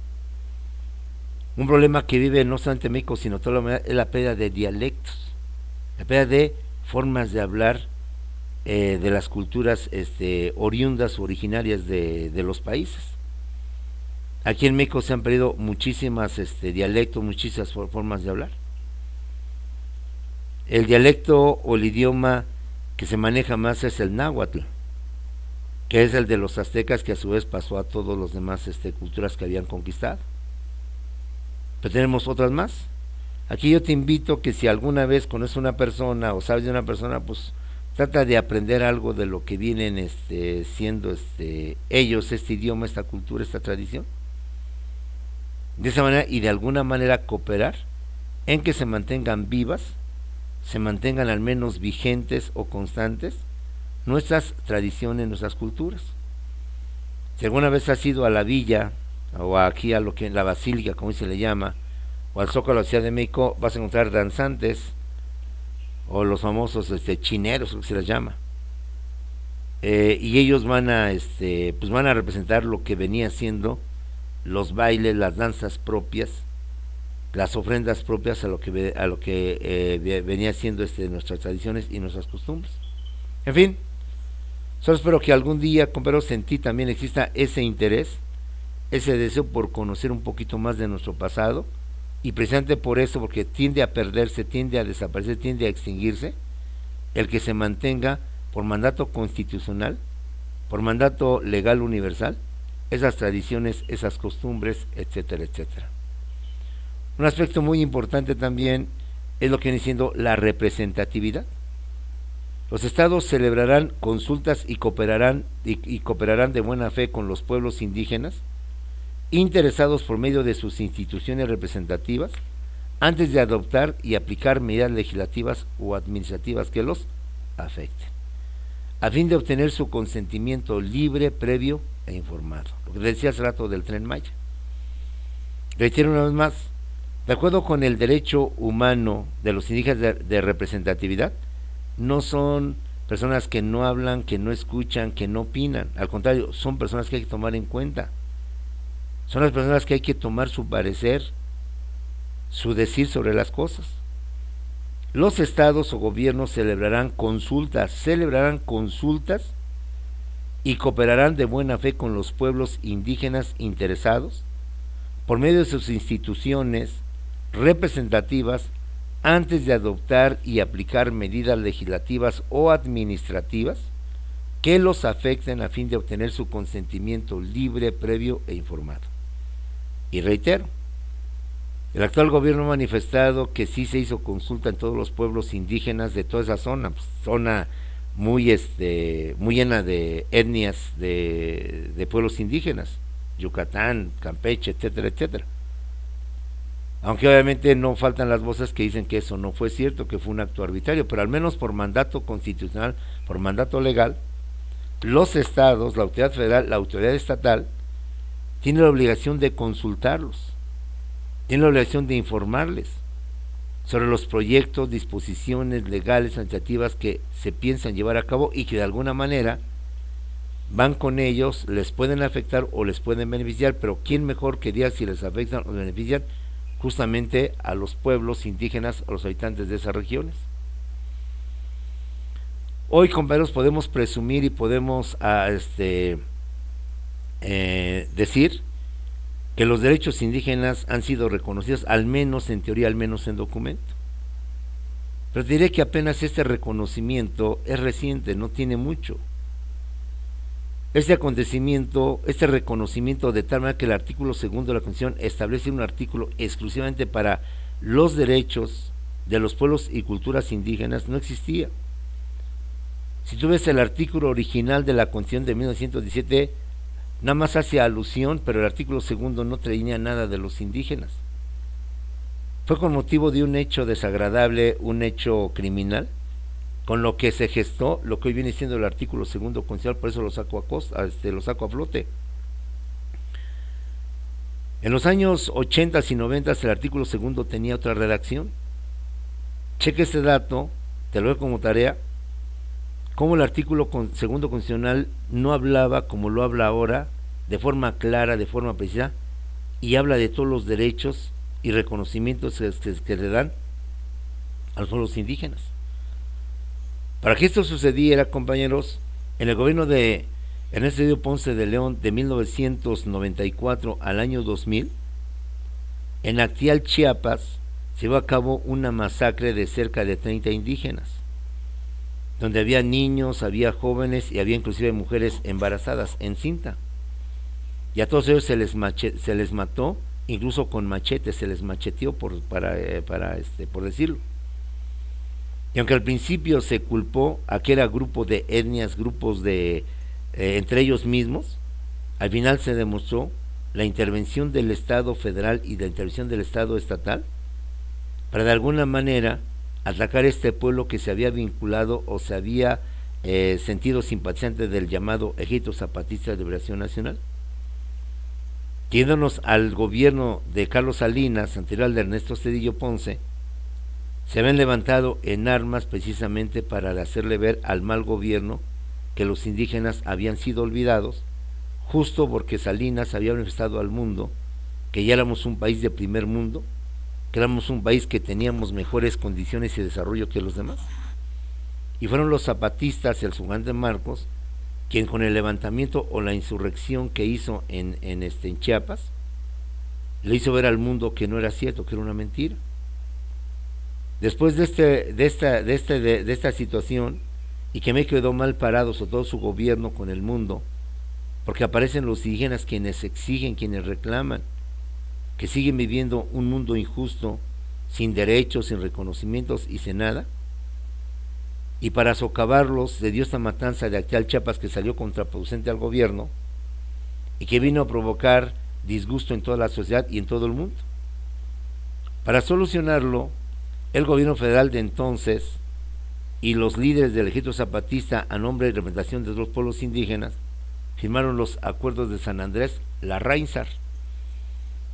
Un problema que vive no solamente México, sino toda la humanidad, es la pérdida de dialectos, la pérdida de formas de hablar de las culturas oriundas o originarias de los países. Aquí en México se han perdido muchísimas dialectos, muchísimas formas de hablar. El dialecto o el idioma que se maneja más es el náhuatl, que es el de los aztecas, que a su vez pasó a todos los demás culturas que habían conquistado. Pero tenemos otras más. Aquí yo te invito que si alguna vez conoces una persona o sabes de una persona, pues trata de aprender algo de lo que vienen siendo ellos, este idioma, esta cultura, esta tradición. De esa manera y de alguna manera cooperar en que se mantengan vivas, se mantengan al menos vigentes o constantes nuestras tradiciones, nuestras culturas. Si alguna vez has ido a la villa o aquí a lo que la basílica, como se le llama, o al Zócalo de la Ciudad de México, vas a encontrar danzantes o los famosos chineros, lo que se les llama, y ellos van a pues van a representar lo que venía siendo los bailes, las danzas propias, las ofrendas propias a lo que venía siendo nuestras tradiciones y nuestras costumbres. En fin, solo espero que algún día, compañeros, en ti también exista ese interés, ese deseo por conocer un poquito más de nuestro pasado, y precisamente por eso, porque tiende a perderse, tiende a desaparecer, tiende a extinguirse, el que se mantenga por mandato constitucional, por mandato legal universal, esas tradiciones, esas costumbres, etcétera, etcétera. Un aspecto muy importante también es lo que viene siendo la representatividad. Los estados celebrarán consultas y cooperarán de buena fe con los pueblos indígenas interesados por medio de sus instituciones representativas antes de adoptar y aplicar medidas legislativas o administrativas que los afecten, a fin de obtener su consentimiento libre, previo e informado. Lo que decía hace rato del Tren Maya. Reitero una vez más, de acuerdo con el derecho humano de los indígenas de representatividad, no son personas que no hablan, que no escuchan, que no opinan. Al contrario, son personas que hay que tomar en cuenta. Son las personas que hay que tomar su parecer, su decir sobre las cosas. Los estados o gobiernos celebrarán consultas y cooperarán de buena fe con los pueblos indígenas interesados por medio de sus instituciones representativas antes de adoptar y aplicar medidas legislativas o administrativas que los afecten a fin de obtener su consentimiento libre, previo e informado. Y reitero, el actual gobierno ha manifestado que sí se hizo consulta en todos los pueblos indígenas de toda esa zona, pues, zona muy llena de etnias de pueblos indígenas, Yucatán, Campeche, etcétera, etcétera. Aunque obviamente no faltan las voces que dicen que eso no fue cierto, que fue un acto arbitrario, pero al menos por mandato constitucional, por mandato legal, los estados, la autoridad federal, la autoridad estatal, tiene la obligación de consultarlos, tiene la obligación de informarles sobre los proyectos, disposiciones legales, administrativas que se piensan llevar a cabo y que de alguna manera van con ellos, les pueden afectar o les pueden beneficiar, pero ¿quién mejor que diga si les afectan o benefician? Justamente a los pueblos indígenas, a los habitantes de esas regiones. Hoy, compañeros, podemos presumir y podemos decir que los derechos indígenas han sido reconocidos, al menos en teoría, al menos en documento. Pero diré que apenas este reconocimiento es reciente, no tiene mucho. Este acontecimiento, este reconocimiento, de tal manera que el artículo 2 de la Constitución establece un artículo exclusivamente para los derechos de los pueblos y culturas indígenas, no existía. Si tú ves el artículo original de la Constitución de 1917, nada más hace alusión, pero el artículo 2 no tenía nada de los indígenas. Fue con motivo de un hecho desagradable, un hecho criminal, con lo que se gestó lo que hoy viene siendo el artículo 2 constitucional, por eso lo saco a flote. En los años 80 y 90 el artículo 2 tenía otra redacción. Cheque este dato, te lo doy como tarea, cómo el artículo 2 constitucional no hablaba como lo habla ahora, de forma clara, de forma precisa, y habla de todos los derechos y reconocimientos que le dan a los pueblos indígenas. Para que esto sucediera, compañeros, en el gobierno de Ernesto Cedillo Ponce de León de 1994 al año 2000, en Actial, Chiapas, se llevó a cabo una masacre de cerca de 30 indígenas, donde había niños, había jóvenes y había inclusive mujeres embarazadas en cinta. Y a todos ellos se les mató, incluso con machetes, se les macheteó por decirlo. Y aunque al principio se culpó a que era grupo de etnias, grupos de entre ellos mismos, al final se demostró la intervención del Estado federal y la intervención del Estado estatal para de alguna manera atacar este pueblo que se había vinculado o se había sentido simpatizante del llamado Ejército Zapatista de Liberación Nacional. Yéndonos al gobierno de Carlos Salinas, anterior al de Ernesto Cedillo Ponce, se habían levantado en armas precisamente para hacerle ver al mal gobierno que los indígenas habían sido olvidados, justo porque Salinas había manifestado al mundo que ya éramos un país de primer mundo, que éramos un país que teníamos mejores condiciones y desarrollo que los demás. Y fueron los zapatistas y el subcomandante Marcos quien con el levantamiento o la insurrección que hizo en Chiapas, le hizo ver al mundo que no era cierto, que era una mentira. Después de esta situación, y que me quedó mal parado sobre todo su gobierno con el mundo, porque aparecen los indígenas quienes exigen, quienes reclaman, que siguen viviendo un mundo injusto, sin derechos, sin reconocimientos y sin nada. Y para socavarlos se dio esta matanza de Actial, Chiapas, que salió contraproducente al gobierno y que vino a provocar disgusto en toda la sociedad y en todo el mundo. Para solucionarlo, el gobierno federal de entonces y los líderes del Ejército Zapatista, a nombre y representación de los pueblos indígenas, firmaron los acuerdos de San Andrés Larrainzar,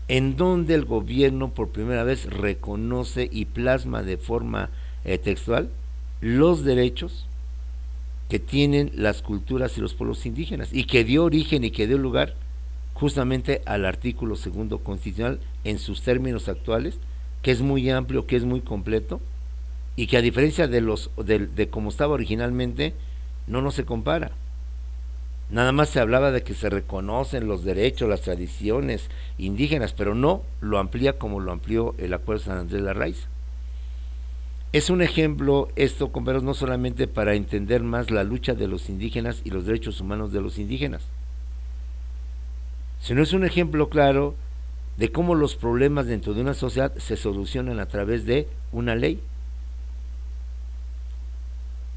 en donde el gobierno por primera vez reconoce y plasma de forma textual los derechos que tienen las culturas y los pueblos indígenas, y que dio origen y que dio lugar justamente al artículo 2 constitucional en sus términos actuales, que es muy amplio, que es muy completo, y que a diferencia de como estaba originalmente, no se compara. Nada más se hablaba de que se reconocen los derechos, las tradiciones indígenas, pero no lo amplía como lo amplió el Acuerdo de San Andrés Larrainzar. Es un ejemplo esto, compañeros, no solamente para entender más la lucha de los indígenas y los derechos humanos de los indígenas, sino es un ejemplo claro de cómo los problemas dentro de una sociedad se solucionan a través de una ley.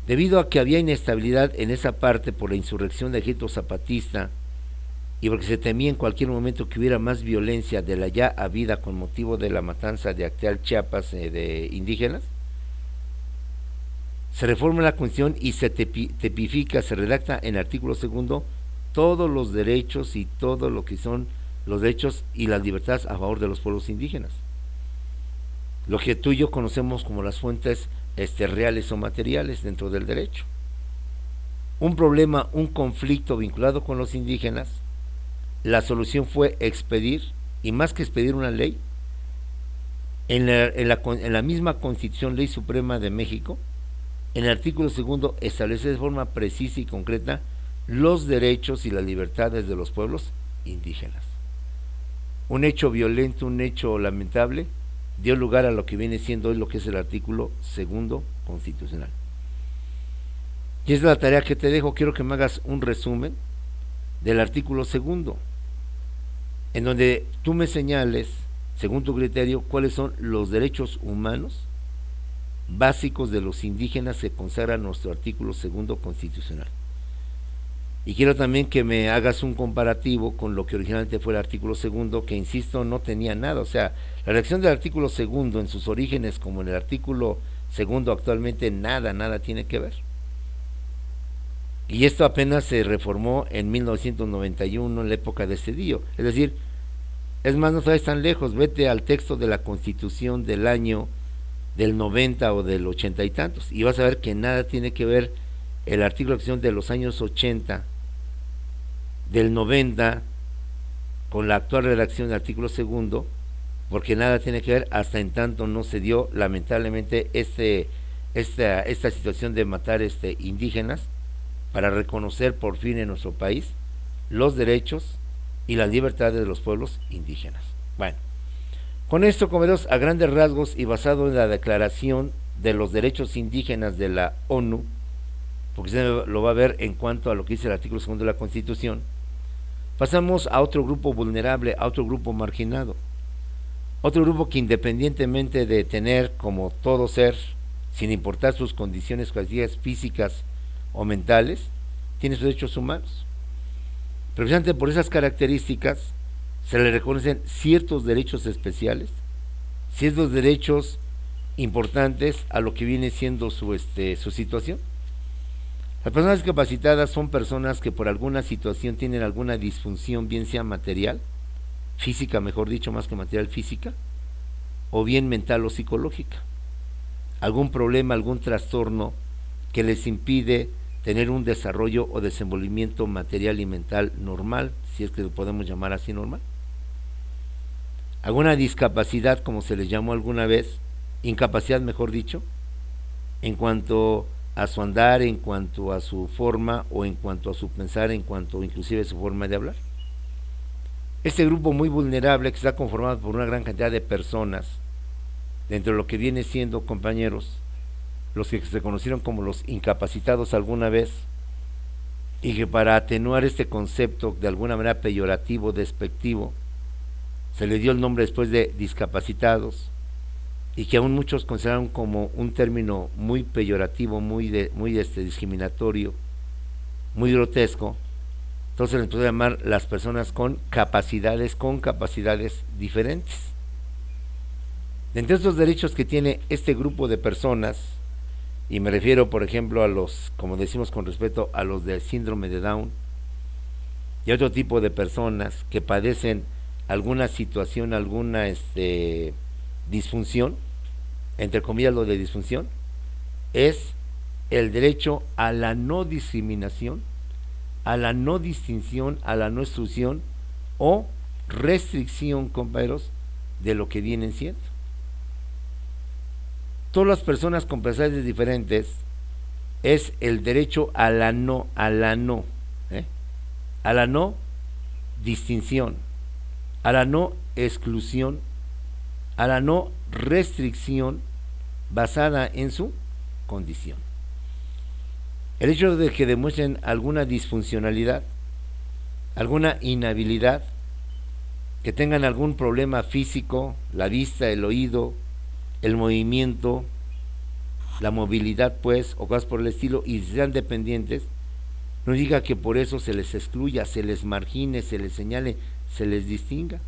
Debido a que había inestabilidad en esa parte por la insurrección del Ejército Zapatista y porque se temía en cualquier momento que hubiera más violencia de la ya habida con motivo de la matanza de Actial, Chiapas, de indígenas, se reforma la Constitución y se tipifica, se redacta en el artículo 2 todos los derechos y todo lo que son los derechos y las libertades a favor de los pueblos indígenas, lo que tú y yo conocemos como las fuentes reales o materiales dentro del derecho. Un problema, un conflicto vinculado con los indígenas, la solución fue expedir, y más que expedir una ley, en la misma Constitución, Ley Suprema de México, en el artículo 2 establece de forma precisa y concreta los derechos y las libertades de los pueblos indígenas. Un hecho violento, un hecho lamentable, dio lugar a lo que viene siendo hoy lo que es el artículo 2 constitucional. Y es la tarea que te dejo. Quiero que me hagas un resumen del artículo 2, en donde tú me señales, según tu criterio, cuáles son los derechos humanos básicos de los indígenas que consagra nuestro artículo 2 constitucional. Y quiero también que me hagas un comparativo con lo que originalmente fue el artículo 2, que insisto, no tenía nada. O sea, la redacción del artículo 2 en sus orígenes como en el artículo 2 actualmente nada tiene que ver. Y esto apenas se reformó en 1991, en la época de Cedillo. Es decir, es más, no sabes tan lejos, vete al texto de la Constitución del año del 90 o del 80 y tantos, y vas a ver que nada tiene que ver el artículo de acción de los años 80, del 90, con la actual redacción del artículo 2, porque nada tiene que ver hasta en tanto no se dio lamentablemente esta situación de matar indígenas para reconocer por fin en nuestro país los derechos y las libertades de los pueblos indígenas. Bueno, con esto, como vemos, a grandes rasgos y basado en la Declaración de los Derechos Indígenas de la ONU, porque se lo va a ver en cuanto a lo que dice el artículo 2 de la Constitución, pasamos a otro grupo vulnerable, a otro grupo marginado, otro grupo que independientemente de tener como todo ser, sin importar sus condiciones físicas o mentales, tiene sus derechos humanos. Precisamente por esas características se le reconocen ciertos derechos especiales, ciertos derechos importantes a lo que viene siendo su situación. Las personas discapacitadas son personas que por alguna situación tienen alguna disfunción, bien sea material, física mejor dicho, más que material, física, o bien mental o psicológica. Algún problema, algún trastorno que les impide tener un desarrollo o desenvolvimiento material y mental normal, si es que lo podemos llamar así normal. Alguna discapacidad, como se les llamó alguna vez, incapacidad mejor dicho, en cuanto a su andar, en cuanto a su forma o en cuanto a su pensar, en cuanto inclusive a su forma de hablar. Este grupo muy vulnerable que está conformado por una gran cantidad de personas, dentro de lo que viene siendo, compañeros, los que se conocieron como los incapacitados alguna vez, y que para atenuar este concepto de alguna manera peyorativo, despectivo, se le dio el nombre después de discapacitados, y que aún muchos consideraron como un término muy peyorativo, muy discriminatorio, muy grotesco. Entonces les empezó a llamar las personas con capacidades diferentes. Entre estos derechos que tiene este grupo de personas, y me refiero por ejemplo a los, como decimos con respeto, a los del síndrome de Down y otro tipo de personas que padecen alguna situación, alguna disfunción, entre comillas lo de disfunción, es el derecho a la no discriminación, a la no distinción, a la no exclusión o restricción, compañeros, de lo que vienen siendo. Todas las personas con capacidades diferentes es el derecho a la no distinción, a la no exclusión, a la no restricción basada en su condición. El hecho de que demuestren alguna disfuncionalidad, alguna inhabilidad, que tengan algún problema físico, la vista, el oído, el movimiento, la movilidad pues, o cosas por el estilo, y sean dependientes, no diga que por eso se les excluya, se les margine, se les señale, se les distinga.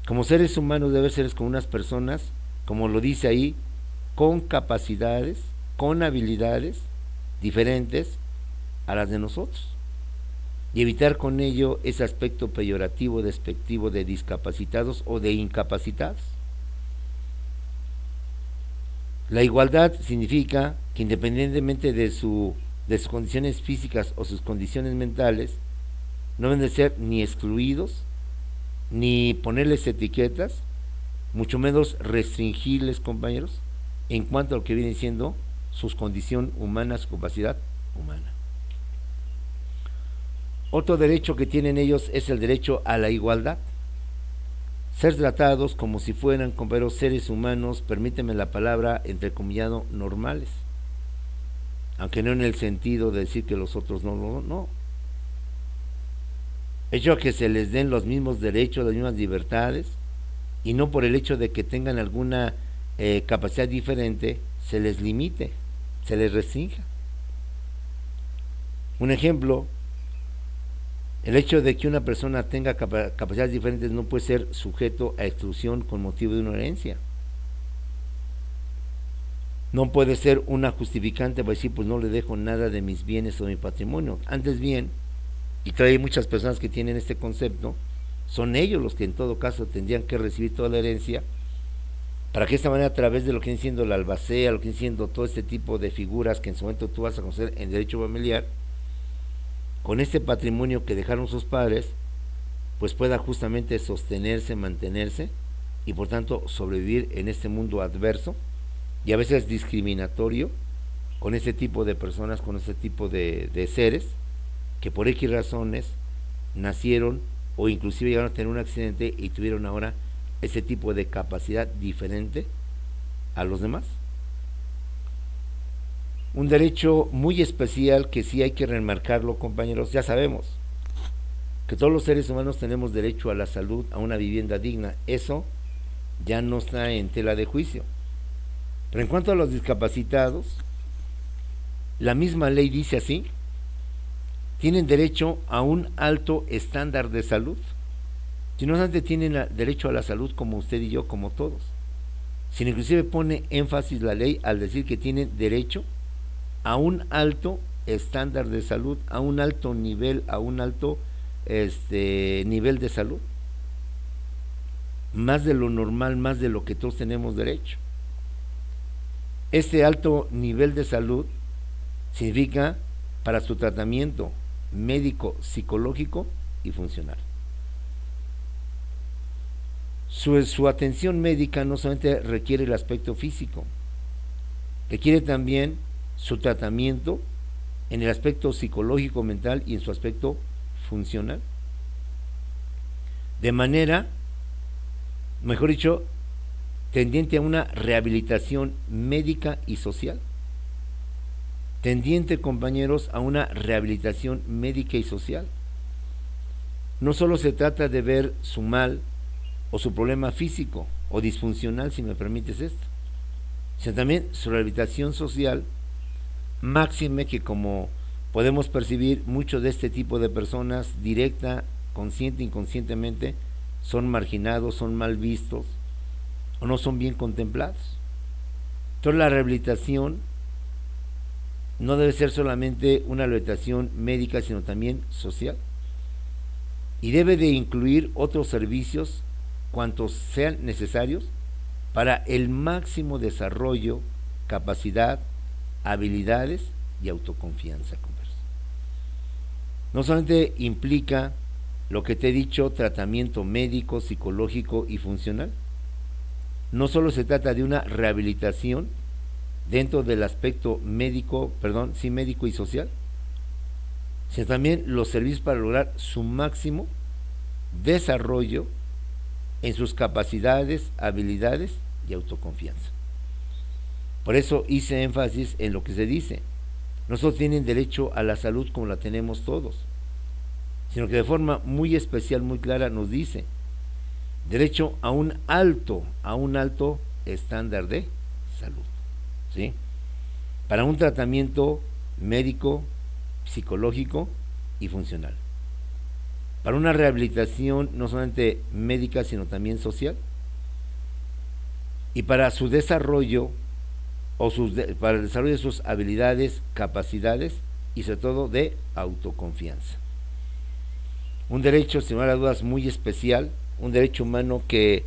Como seres humanos deben ser con unas personas, como lo dice ahí, con capacidades, con habilidades diferentes a las de nosotros, y evitar con ello ese aspecto peyorativo, despectivo de discapacitados o de incapacitados. La igualdad significa que independientemente de sus condiciones físicas o sus condiciones mentales, no deben de ser ni excluidos, ni ponerles etiquetas, mucho menos restringirles, compañeros, en cuanto a lo que viene siendo su condición humana, su capacidad humana. Otro derecho que tienen ellos es el derecho a la igualdad. Ser tratados como si fueran, compañeros, seres humanos, permíteme la palabra, entrecomillado, normales. Aunque no en el sentido de decir que los otros no. Hecho a que se les den los mismos derechos, las mismas libertades, y no por el hecho de que tengan alguna capacidad diferente, se les limite, se les restrinja. Un ejemplo, el hecho de que una persona tenga capacidades diferentes no puede ser sujeto a exclusión con motivo de una herencia. No puede ser una justificante para decir, pues no le dejo nada de mis bienes o de mi patrimonio. Antes bien, y trae muchas personas que tienen este concepto, son ellos los que en todo caso tendrían que recibir toda la herencia, para que de esta manera, a través de lo que viene siendo la albacea, lo que viene siendo todo este tipo de figuras que en su momento tú vas a conocer en derecho familiar, con este patrimonio que dejaron sus padres, pues pueda justamente sostenerse, mantenerse y por tanto sobrevivir en este mundo adverso y a veces discriminatorio con ese tipo de personas, con ese tipo de seres que por X razones nacieron o inclusive llegaron a tener un accidente y tuvieron ahora ese tipo de capacidad diferente a los demás. Un derecho muy especial que sí hay que remarcarlo, compañeros. Ya sabemos que todos los seres humanos tenemos derecho a la salud, a una vivienda digna. Eso ya no está en tela de juicio. Pero en cuanto a los discapacitados, la misma ley dice así: tienen derecho a un alto estándar de salud. Si no obstante, tienen derecho a la salud como usted y yo, como todos. Sino inclusive pone énfasis la ley al decir que tienen derecho a un alto estándar de salud, a un alto nivel, a un alto nivel de salud, más de lo normal, más de lo que todos tenemos derecho. Este alto nivel de salud significa para su tratamiento médico, psicológico y funcional. Su atención médica no solamente requiere el aspecto físico, requiere también su tratamiento en el aspecto psicológico, mental y en su aspecto funcional. De manera, mejor dicho, tendiente a una rehabilitación médica y social. Tendiente, compañeros, a una rehabilitación médica y social. No solo se trata de ver su mal o su problema físico o disfuncional, si me permites esto, sino también su rehabilitación social, máxime que, como podemos percibir, muchos de este tipo de personas, directa, consciente, inconscientemente, son marginados, son mal vistos o no son bien contemplados. Entonces la rehabilitación no debe ser solamente una rehabilitación médica, sino también social, y debe de incluir otros servicios cuantos sean necesarios para el máximo desarrollo, capacidad, habilidades y autoconfianza. No solamente implica lo que te he dicho, tratamiento médico, psicológico y funcional. No solo se trata de una rehabilitación dentro del aspecto médico, médico y social, sino también los servicios para lograr su máximo desarrollo en sus capacidades, habilidades y autoconfianza. Por eso hice énfasis en lo que se dice: no solo tienen derecho a la salud como la tenemos todos, sino que de forma muy especial, muy clara nos dice derecho a un alto estándar de salud, ¿sí? Para un tratamiento médico, psicológico y funcional, para una rehabilitación no solamente médica sino también social, y para su desarrollo para el desarrollo de sus habilidades, capacidades y sobre todo de autoconfianza. Un derecho, sin lugar a dudas, muy especial, un derecho humano que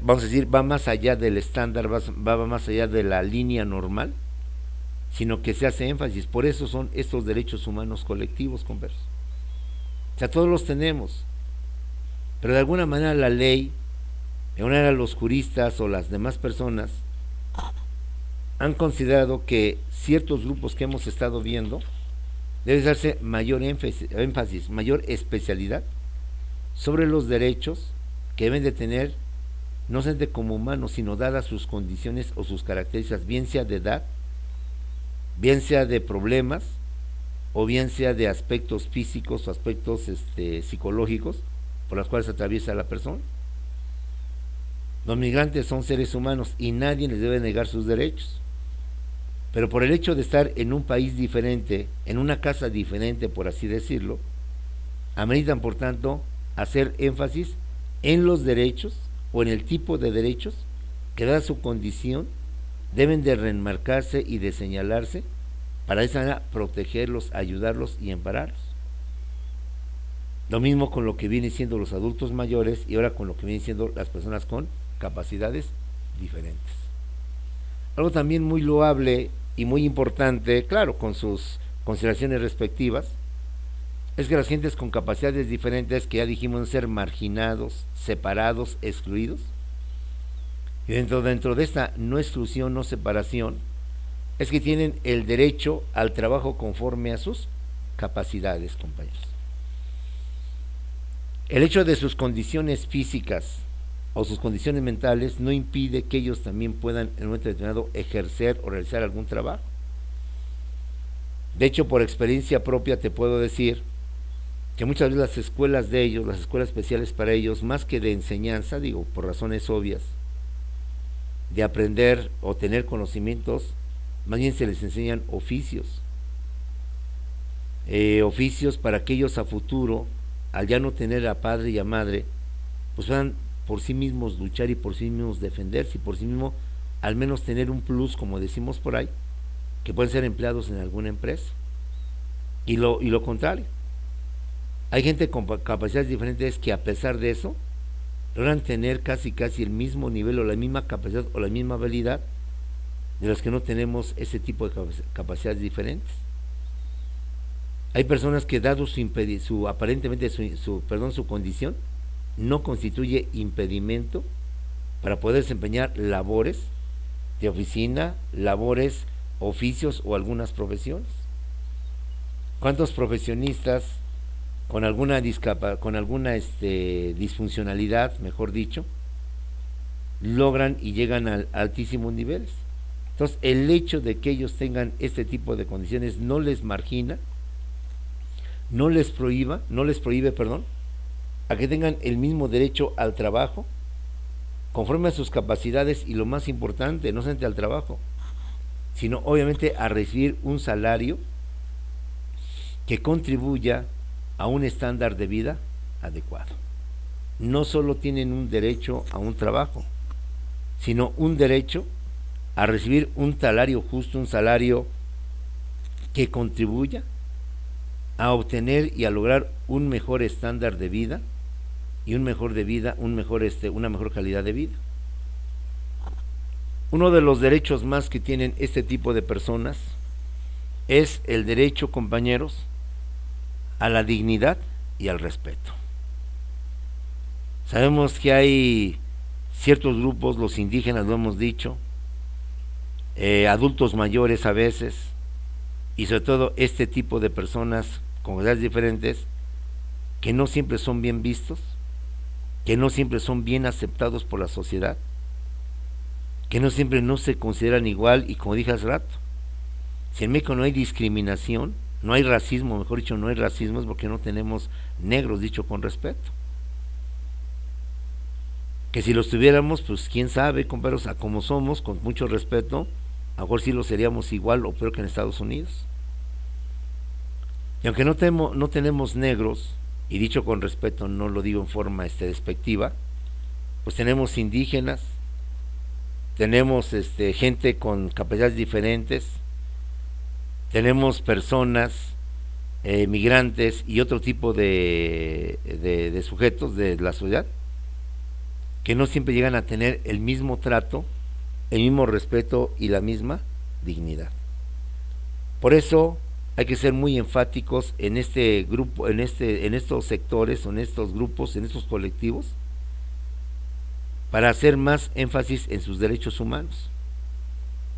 vamos a decir, va más allá del estándar, va más allá de la línea normal, sino que se hace énfasis. Por eso son estos derechos humanos colectivos, conversos. O sea, todos los tenemos, pero de alguna manera la ley, de alguna manera los juristas o las demás personas han considerado que ciertos grupos que hemos estado viendo debe darse mayor énfasis, mayor especialidad sobre los derechos que deben de tener, no solamente como humanos, sino dadas sus condiciones o sus características, bien sea de edad, bien sea de problemas, o bien sea de aspectos físicos o aspectos psicológicos por los cuales atraviesa la persona. Los migrantes son seres humanos y nadie les debe negar sus derechos, pero por el hecho de estar en un país diferente, en una casa diferente, por así decirlo, ameritan, por tanto, hacer énfasis en los derechos o en el tipo de derechos que, dada su condición, deben de remarcarse y de señalarse para de esa manera protegerlos, ayudarlos y ampararlos. Lo mismo con lo que vienen siendo los adultos mayores y ahora con lo que vienen siendo las personas con capacidades diferentes. Algo también muy loable y muy importante, claro, con sus consideraciones respectivas, es que las gentes con capacidades diferentes, que ya dijimos ser marginados, separados, excluidos, y dentro de esta no exclusión, no separación, es que tienen el derecho al trabajo conforme a sus capacidades, compañeros. El hecho de sus condiciones físicas o sus condiciones mentales no impide que ellos también puedan en un momento determinado ejercer o realizar algún trabajo. De hecho, por experiencia propia te puedo decir que muchas veces las escuelas de ellos, las escuelas especiales para ellos, más que de enseñanza, digo, por razones obvias, de aprender o tener conocimientos, más bien se les enseñan oficios, oficios para que ellos a futuro, al ya no tener a padre y a madre, pues puedan por sí mismos luchar y por sí mismos defenderse y por sí mismos al menos tener un plus, como decimos por ahí, que pueden ser empleados en alguna empresa. Y lo contrario, hay gente con capacidades diferentes que a pesar de eso logran tener casi el mismo nivel o la misma capacidad o la misma habilidad de los que no tenemos ese tipo de capacidades diferentes. Hay personas que dado aparentemente su condición no constituye impedimento para poder desempeñar labores de oficina, labores, oficios o algunas profesiones. ¿Cuántos profesionistas con alguna disfuncionalidad, mejor dicho, logran y llegan a altísimos niveles? Entonces, el hecho de que ellos tengan este tipo de condiciones no les margina, no les prohíbe, a que tengan el mismo derecho al trabajo, conforme a sus capacidades y lo más importante, no solamente al trabajo, sino obviamente a recibir un salario que contribuya a un estándar de vida adecuado. No solo tienen un derecho a un trabajo, sino un derecho a recibir un salario justo, un salario que contribuya a obtener y a lograr un mejor estándar de vida y una mejor calidad de vida. Uno de los derechos más que tienen este tipo de personas es el derecho, compañeros, a la dignidad y al respeto. Sabemos que hay ciertos grupos, los indígenas, lo hemos dicho, adultos mayores a veces, y sobre todo este tipo de personas con edades diferentes, que no siempre son bien vistos, que no siempre son bien aceptados por la sociedad, que no siempre no se consideran igual, y como dije hace rato, si en México no hay discriminación, no hay racismo, mejor dicho, no hay racismo, es porque no tenemos negros, dicho con respeto. Que si los tuviéramos, pues quién sabe, compañeros, a como somos, con mucho respeto, a lo mejor sí lo seríamos igual o peor que en Estados Unidos. Y aunque no tenemos negros, y dicho con respeto, no lo digo en forma despectiva, pues tenemos indígenas, tenemos gente con capacidades diferentes, tenemos personas migrantes y otro tipo de sujetos de la sociedad que no siempre llegan a tener el mismo trato, el mismo respeto y la misma dignidad. Por eso hay que ser muy enfáticos en este grupo, en estos sectores, en estos grupos, en estos colectivos, para hacer más énfasis en sus derechos humanos,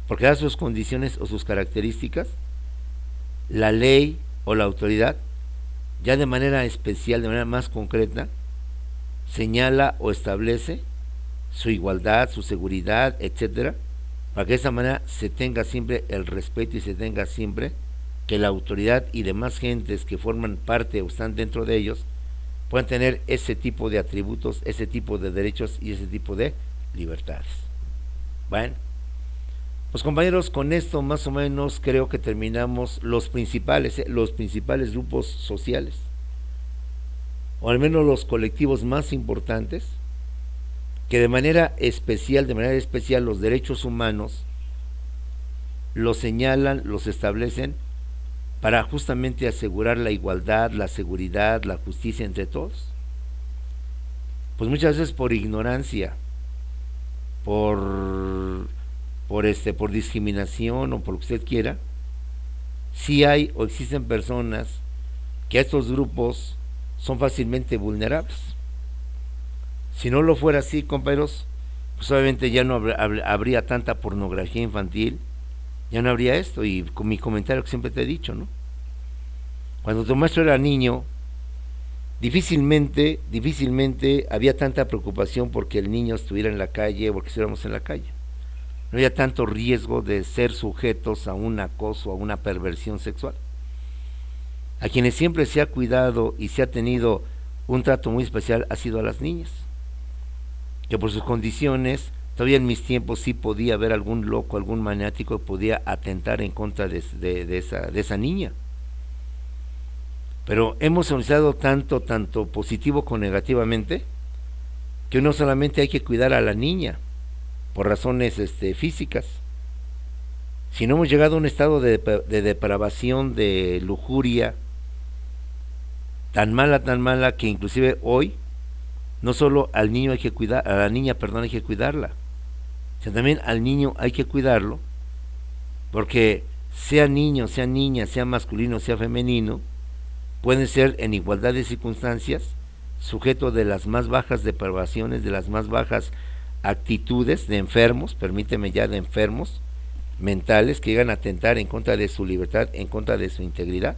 porque dadas sus condiciones o sus características, la ley o la autoridad, ya de manera especial, de manera más concreta, señala o establece su igualdad, su seguridad, etcétera, para que de esa manera se tenga siempre el respeto y se tenga siempre que la autoridad y demás gentes que forman parte o están dentro de ellos puedan tener ese tipo de atributos, ese tipo de derechos y ese tipo de libertades. Bueno, pues compañeros, con esto más o menos creo que terminamos los principales grupos sociales, o al menos los colectivos más importantes, que de manera especial los derechos humanos los señalan, los establecen para justamente asegurar la igualdad, la seguridad, la justicia entre todos. Pues muchas veces por ignorancia, por discriminación o por lo que usted quiera, sí hay o existen personas que estos grupos son fácilmente vulnerables. Si no lo fuera así, compañeros, pues obviamente ya no habría tanta pornografía infantil, ya no habría esto. Y con mi comentario que siempre te he dicho, ¿no? Cuando tu maestro era niño, difícilmente había tanta preocupación porque el niño estuviera en la calle o porque estuviéramos en la calle. No había tanto riesgo de ser sujetos a un acoso, a una perversión sexual. A quienes siempre se ha cuidado y se ha tenido un trato muy especial ha sido a las niñas, que por sus condiciones, todavía en mis tiempos sí podía haber algún loco, algún maniático que podía atentar en contra de esa niña. Pero hemos analizado tanto positivo como negativamente, que no solamente hay que cuidar a la niña por razones físicas, sino hemos llegado a un estado de depravación, de lujuria, tan mala, que inclusive hoy, no solo al niño hay que cuidar, a la niña, perdón, hay que cuidarla, sino también al niño hay que cuidarlo, porque sea niño, sea niña, sea masculino, sea femenino, pueden ser en igualdad de circunstancias sujeto de las más bajas depravaciones, de las más bajas actitudes de enfermos, permíteme ya, de enfermos mentales que llegan a atentar en contra de su libertad, en contra de su integridad.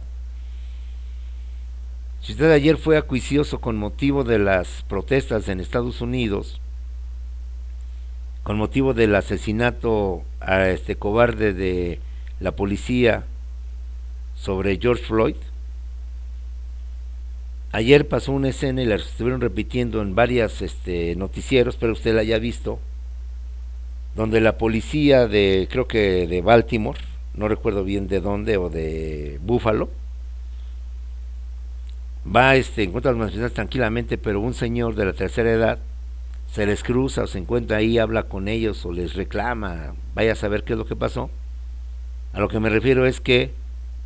Si usted ayer fue acuicioso con motivo de las protestas en Estados Unidos, con motivo del asesinato a cobarde de la policía sobre George Floyd, ayer pasó una escena y la estuvieron repitiendo en varias noticieros, pero usted la haya visto, donde la policía de, creo que de Baltimore, no recuerdo bien de dónde, o de Buffalo, va en contra de los manifestantes tranquilamente, pero un señor de la tercera edad se les cruza o se encuentra ahí, habla con ellos o les reclama, vaya a saber qué es lo que pasó. A lo que me refiero es que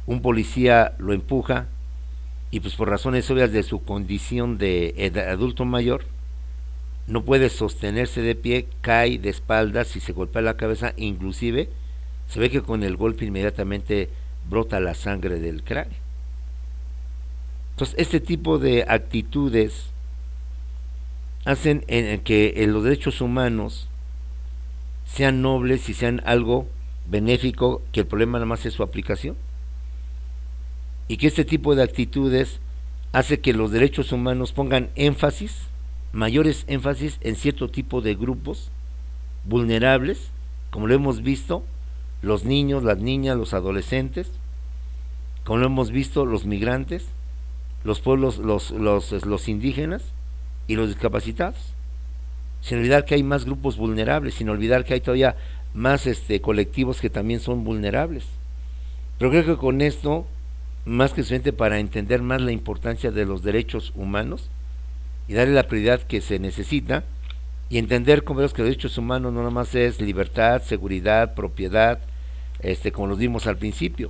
un policía lo empuja y pues por razones obvias de su condición de adulto mayor no puede sostenerse de pie, cae de espaldas y se golpea la cabeza, inclusive se ve que con el golpe inmediatamente brota la sangre del cráneo. Entonces este tipo de actitudes hacen que los derechos humanos sean nobles y sean algo benéfico, que el problema nada más es su aplicación, y que este tipo de actitudes hace que los derechos humanos pongan énfasis, mayores énfasis en cierto tipo de grupos vulnerables, como lo hemos visto, los niños, las niñas, los adolescentes, como lo hemos visto, los migrantes, los pueblos, los indígenas y los discapacitados, sin olvidar que hay más grupos vulnerables, sin olvidar que hay todavía más colectivos que también son vulnerables. Pero creo que con esto, más que suficiente para entender más la importancia de los derechos humanos y darle la prioridad que se necesita, y entender como vemos que los derechos humanos no nada más es libertad, seguridad, propiedad, como los dimos al principio,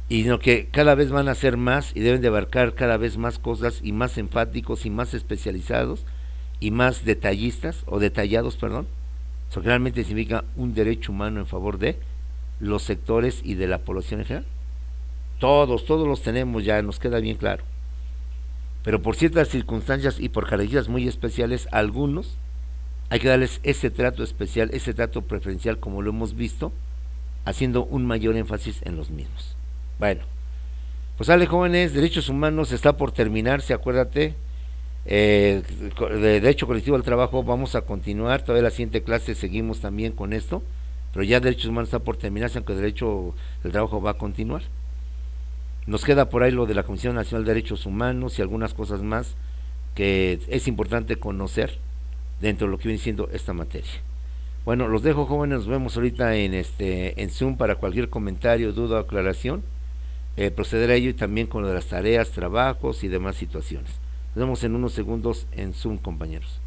y sino que cada vez van a ser más y deben de abarcar cada vez más cosas, y más enfáticos y más especializados y más detallistas o detallados, perdón. Eso realmente significa un derecho humano en favor de los sectores y de la población en general. Todos los tenemos, ya nos queda bien claro, pero por ciertas circunstancias y por características muy especiales, a algunos hay que darles ese trato especial, ese trato preferencial, como lo hemos visto, haciendo un mayor énfasis en los mismos. Bueno, pues sale, jóvenes, derechos humanos está por terminarse, acuérdate, de derecho colectivo al trabajo vamos a continuar, todavía la siguiente clase seguimos también con esto, pero ya derechos humanos está por terminarse, aunque derecho del trabajo va a continuar. Nos queda por ahí lo de la Comisión Nacional de Derechos Humanos y algunas cosas más que es importante conocer dentro de lo que viene siendo esta materia. Bueno, los dejo, jóvenes, nos vemos ahorita en Zoom para cualquier comentario, duda o aclaración, proceder a ello, y también con lo de las tareas, trabajos y demás situaciones. Nos vemos en unos segundos en Zoom, compañeros.